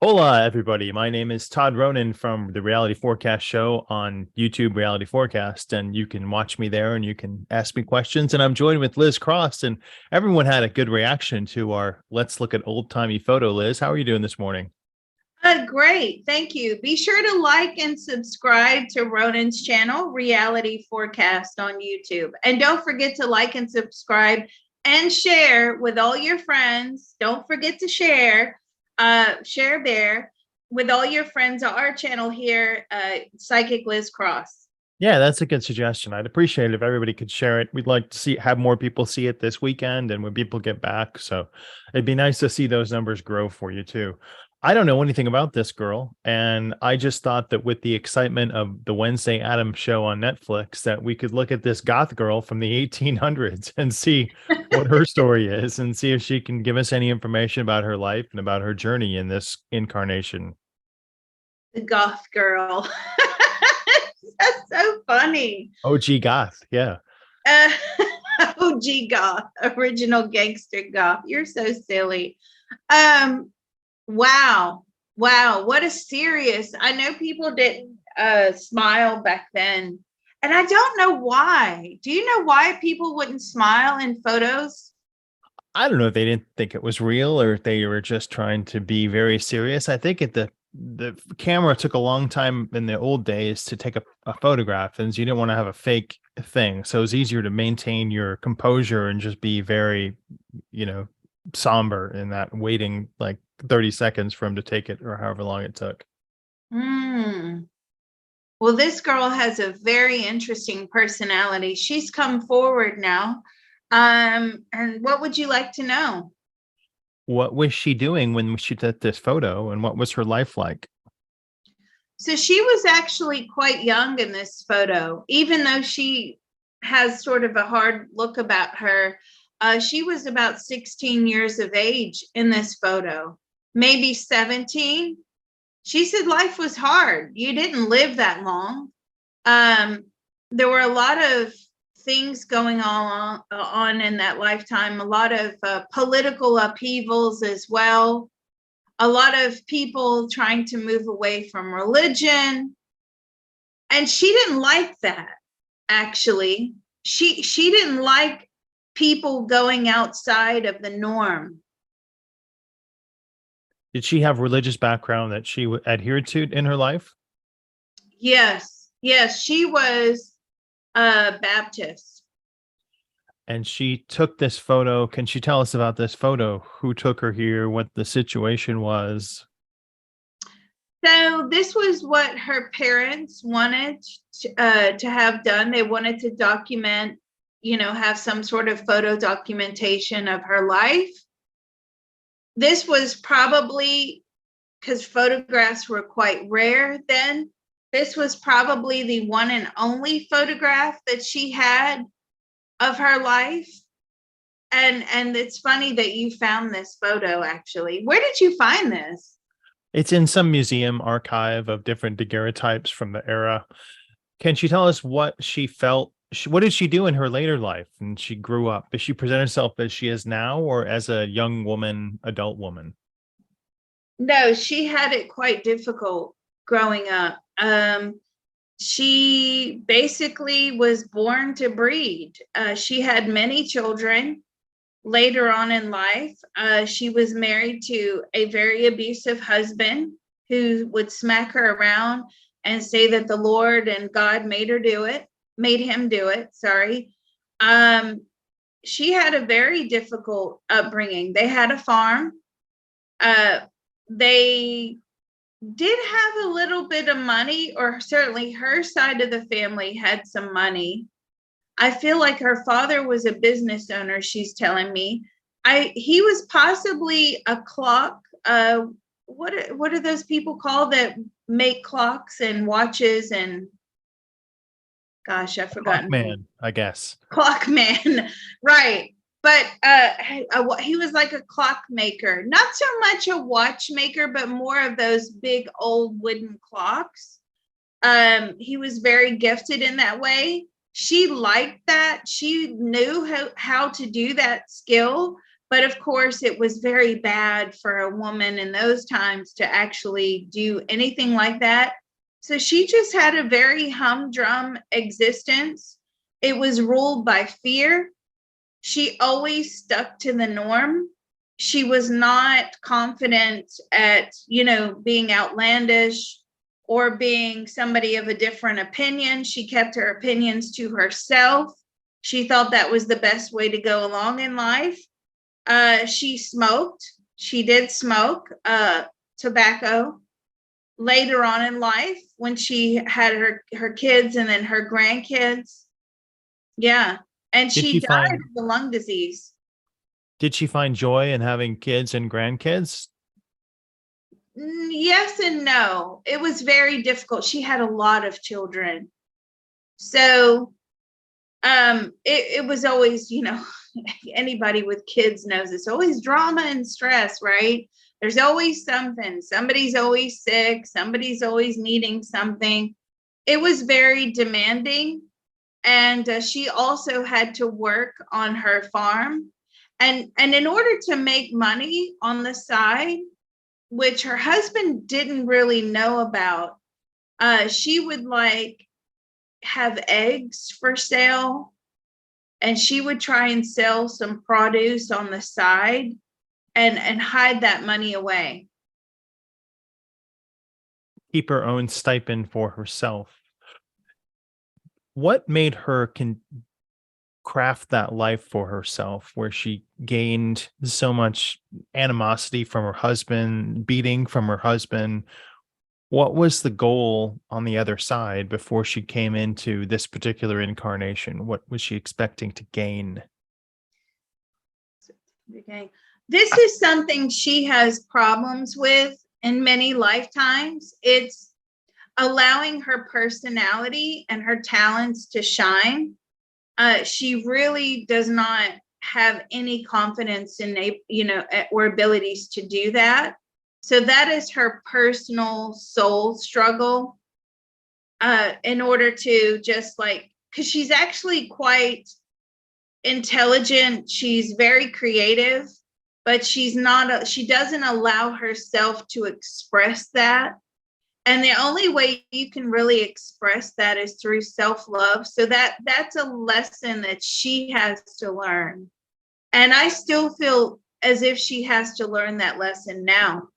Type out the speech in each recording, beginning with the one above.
Hola, everybody. My name is Todd Ronan from the Reality Forecast show on YouTube, Reality Forecast, and you can watch me there and you can ask me questions. And I'm joined with Liz Cross, and everyone had a good reaction to our Let's Look at Old Timey Photo. Liz, how are you doing this morning? Great. Thank you. Be sure to like and subscribe to Ronan's channel, Reality Forecast on YouTube. And don't forget to like and subscribe and share with all your friends. Don't forget to share there with all your friends on our channel here, Psychic Liz Cross. Yeah, that's a good suggestion. I'd appreciate it if everybody could share it. We'd like to have more people see it this weekend and when people get back. So it'd be nice to see those numbers grow for you too. I don't know anything about this girl, and I just thought that with the excitement of the Wednesday Addams show on Netflix, that we could look at this goth girl from the 1800s and see what her story is and see if she can give us any information about her life and about her journey in this incarnation. The goth girl. That's so funny. OG goth, yeah. OG goth, original gangster goth. You're so silly. Wow. What a serious. I know people didn't smile back then. And I don't know why. Do you know why people wouldn't smile in photos? I don't know if they didn't think it was real or if they were just trying to be very serious. I think the camera took a long time in the old days to take a photograph, and so you didn't want to have a fake thing. So it was easier to maintain your composure and just be very, somber in that waiting like 30 seconds for him to take it or however long it took. Well, this girl has a very interesting personality. She's come forward now. And what would you like to know? What was she doing when she took this photo, and what was her life like? So she was actually quite young in this photo, even though she has sort of a hard look about her. She was about 16 years of age in this photo, maybe 17. She said life was hard. You didn't live that long. There were a lot of things going on in that lifetime, a lot of political upheavals as well, a lot of people trying to move away from religion. And she didn't like that, actually. She didn't like people going outside of the norm. Did she have religious background that she adhered to in her life? Yes, she was Baptist. And she took this photo. Can she tell us about this photo? Who took her here? What the situation was? So this was what her parents wanted to have done. They wanted to document, have some sort of photo documentation of her life. This was probably, because photographs were quite rare then, this was probably the one and only photograph that she had of her life. And it's funny that you found this photo, actually. Where did you find this? It's in some museum archive of different daguerreotypes from the era. Can she tell us what she felt? What did she do in her later life when she grew up? Does she present herself as she is now or as a young woman, adult woman? No, she had it quite difficult growing up. She basically was born to breed. She had many children later on in life. She was married to a very abusive husband who would smack her around and say that the Lord and God made him do it. She had a very difficult upbringing. They had a farm. They did have a little bit of money, or certainly her side of the family had some money. I feel like her father was a business owner, she's telling me. He was possibly a clock. What are those people called that make clocks and watches and gosh, I've forgotten. Clockman, I guess. Clockman, right. but he was like a clockmaker, not so much a watchmaker, but more of those big old wooden clocks. He was very gifted in that way. She liked that. She knew how to do that skill. But of course, it was very bad for a woman in those times to actually do anything like that. So she just had a very humdrum existence. It was ruled by fear. She always stuck to the norm. She was not confident at, being outlandish or being somebody of a different opinion. She kept her opinions to herself. She thought that was the best way to go along in life. She smoked. She did smoke tobacco later on in life when she had her kids and then her grandkids. Yeah. And she died of the lung disease. Did she find joy in having kids and grandkids? Yes and no. It was very difficult. She had a lot of children. So it was always, anybody with kids knows it's always drama and stress, right? There's always something. Somebody's always sick. Somebody's always needing something. It was very demanding. And she also had to work on her farm. And in order to make money on the side, which her husband didn't really know about, she would have eggs for sale, and she would try and sell some produce on the side and hide that money away. Keep her own stipend for herself. What made her craft that life for herself, where she gained so much animosity from her husband, beating from her husband? What was the goal on the other side before she came into this particular incarnation? What was she expecting to gain? Okay. This is something she has problems with in many lifetimes. It's allowing her personality and her talents to shine. She really does not have any confidence in, or abilities to do that. So that is her personal soul struggle, in order to just because she's actually quite intelligent. She's very creative, but she doesn't allow herself to express that. And the only way you can really express that is through self-love. So that's a lesson that she has to learn. And I still feel as if she has to learn that lesson now.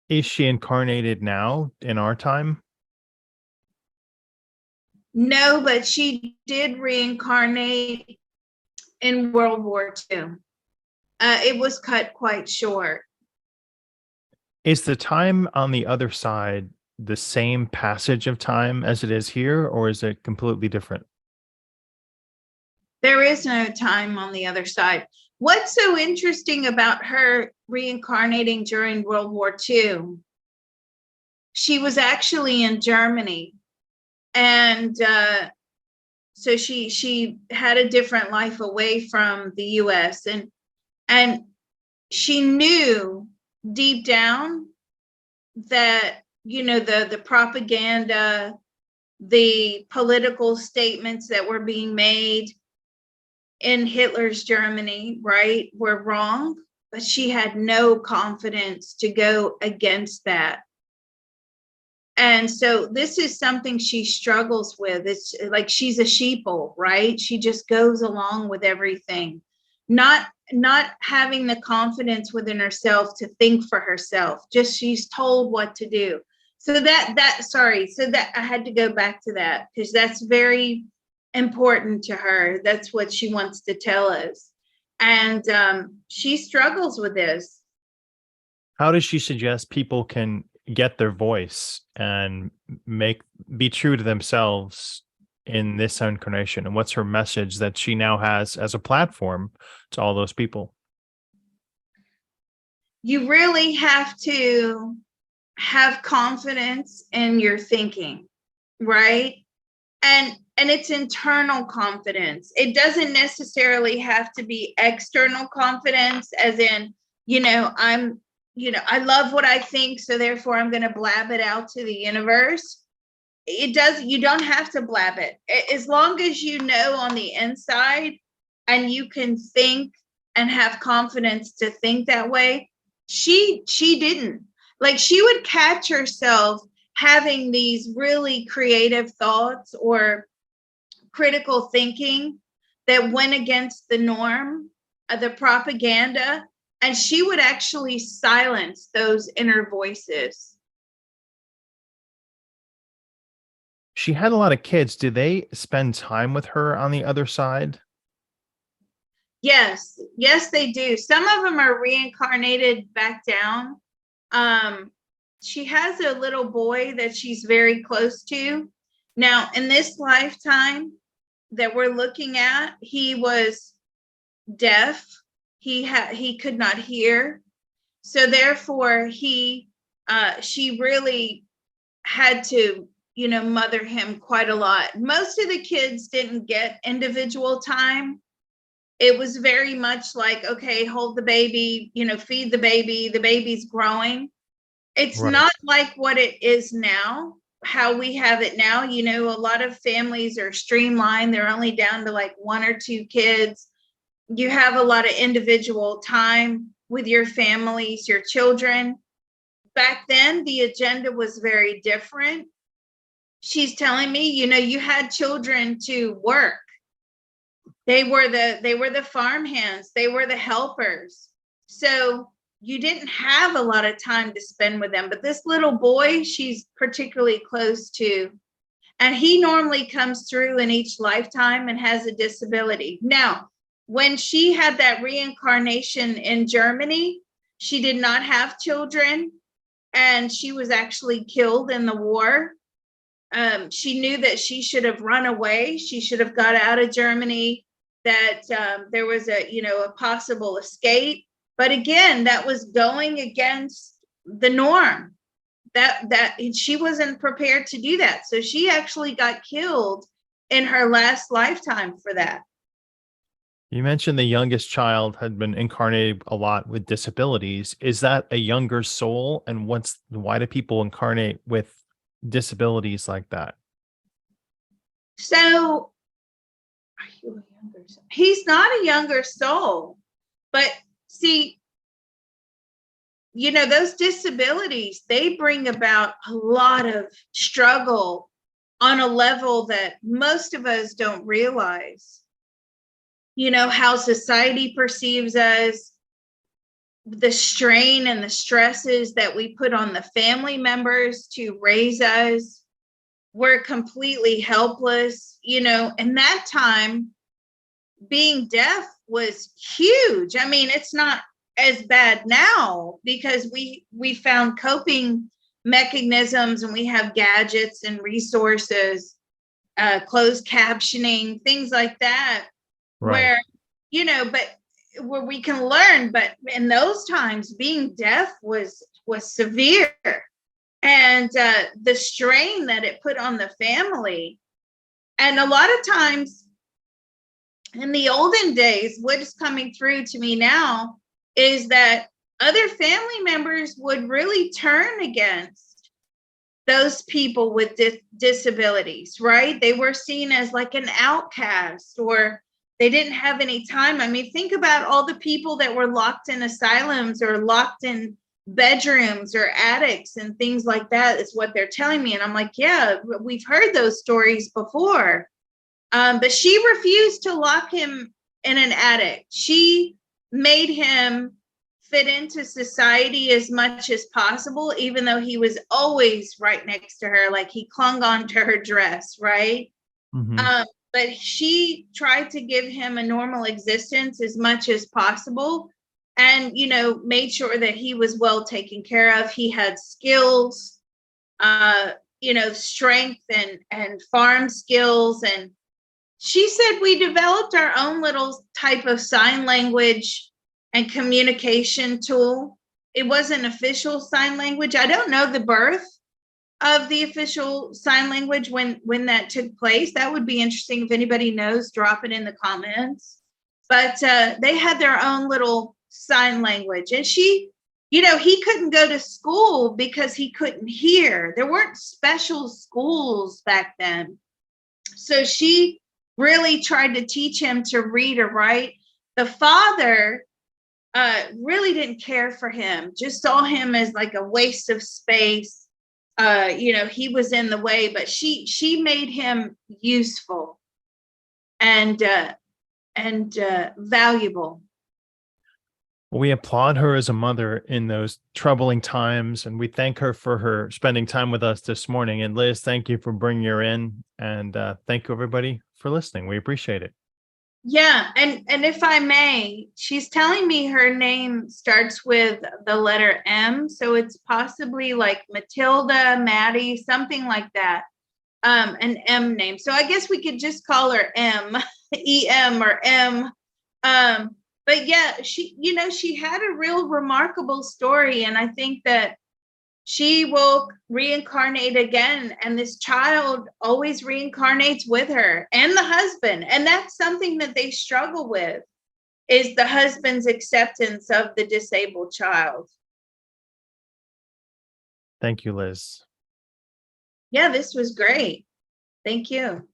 Is she incarnated now in our time? No, but she did reincarnate in World War II. It was cut quite short. Is the time on the other side the same passage of time as it is here, or is it completely different? There is no time on the other side. What's so interesting about her reincarnating during World War II? She was actually in Germany, and so she had a different life away from the U.S. and she knew deep down that the propaganda, the political statements that were being made in Hitler's Germany, right, were wrong, but she had no confidence to go against that. And so this is something she struggles with. It's like she's a sheeple, right? She just goes along with everything, not having the confidence within herself to think for herself. Just she's told what to do. So so that I had to go back to that because that's very important to her. That's what she wants to tell us. And she struggles with this. How does she suggest people can get their voice and be true to themselves in this incarnation? And what's her message that she now has as a platform to all those people? You really have to have confidence in your thinking, right? And it's internal confidence. It doesn't necessarily have to be external confidence, as in, I love what I think, so therefore I'm going to blab it out to the universe. You don't have to blab it. As long as you know on the inside and you can think and have confidence to think that way. She didn't. Like, she would catch herself having these really creative thoughts or critical thinking that went against the norm, the propaganda, and she would actually silence those inner voices. She had a lot of kids. Do they spend time with her on the other side? Yes, they do. Some of them are reincarnated back down. She has a little boy that she's very close to. Now, in this lifetime that we're looking at, he was deaf. He could not hear. So therefore she really had to, mother him quite a lot. Most of the kids didn't get individual time. It was very much like, okay, hold the baby, feed the baby's growing. It's Right. not like what it is now, how we have it now. A lot of families are streamlined. They're only down to like one or two kids. You have a lot of individual time with your families, your children. Back then, the agenda was very different. She's telling me, you had children to work. They were the farm hands. They were the helpers. So you didn't have a lot of time to spend with them. But this little boy, she's particularly close to, and he normally comes through in each lifetime and has a disability. Now, when she had that reincarnation in Germany, she did not have children, and she was actually killed in the war. She knew that she should have run away. She should have got out of Germany, that there was a possible escape. But again, that was going against the norm. That she wasn't prepared to do that. So she actually got killed in her last lifetime for that. You mentioned the youngest child had been incarnated a lot with disabilities. Is that a younger soul? And why do people incarnate with disabilities like that? So, are you a younger soul? He's not a younger soul, but see, those disabilities, they bring about a lot of struggle on a level that most of us don't realize. How society perceives us, the strain and the stresses that we put on the family members to raise us. We're completely helpless. In that time, being deaf was huge. I mean, it's not as bad now because we found coping mechanisms, and we have gadgets and resources, closed captioning, things like that, Right. but where we can learn. But in those times, being deaf was severe, and the strain that it put on the family. And a lot of times in the olden days, what is coming through to me now is that other family members would really turn against those people with disabilities, right? They were seen as like an outcast, or they didn't have any time. I mean, think about all the people that were locked in asylums or locked in bedrooms or attics and things like that, is what they're telling me. And I'm like, yeah, we've heard those stories before. But she refused to lock him in an attic. She made him fit into society as much as possible, even though he was always right next to her, like he clung on to her dress, right? Mm-hmm. But she tried to give him a normal existence as much as possible, and made sure that he was well taken care of. He had skills, strength and farm skills. And she said we developed our own little type of sign language and communication tool. It wasn't official sign language. I don't know the birth. of the official sign language when that took place. That would be interesting. If anybody knows, drop it in the comments. But they had their own little sign language, and she, he couldn't go to school because he couldn't hear. There weren't special schools back then, so she really tried to teach him to read or write. The father really didn't care for him, just saw him as like a waste of space. He was in the way, but she made him useful and valuable. We applaud her as a mother in those troubling times, and we thank her for her spending time with us this morning. And Liz, thank you for bringing her in, and thank you everybody for listening. We appreciate it. Yeah, and if I may, she's telling me her name starts with the letter M, so it's possibly like Matilda, Maddie, something like that. An M name. So I guess we could just call her M, EM or M. But yeah, she had a real remarkable story, and I think that she will reincarnate again, and this child always reincarnates with her and the husband, and that's something that they struggle with, is the husband's acceptance of the disabled child. Thank you, Liz. Yeah, this was great. Thank you.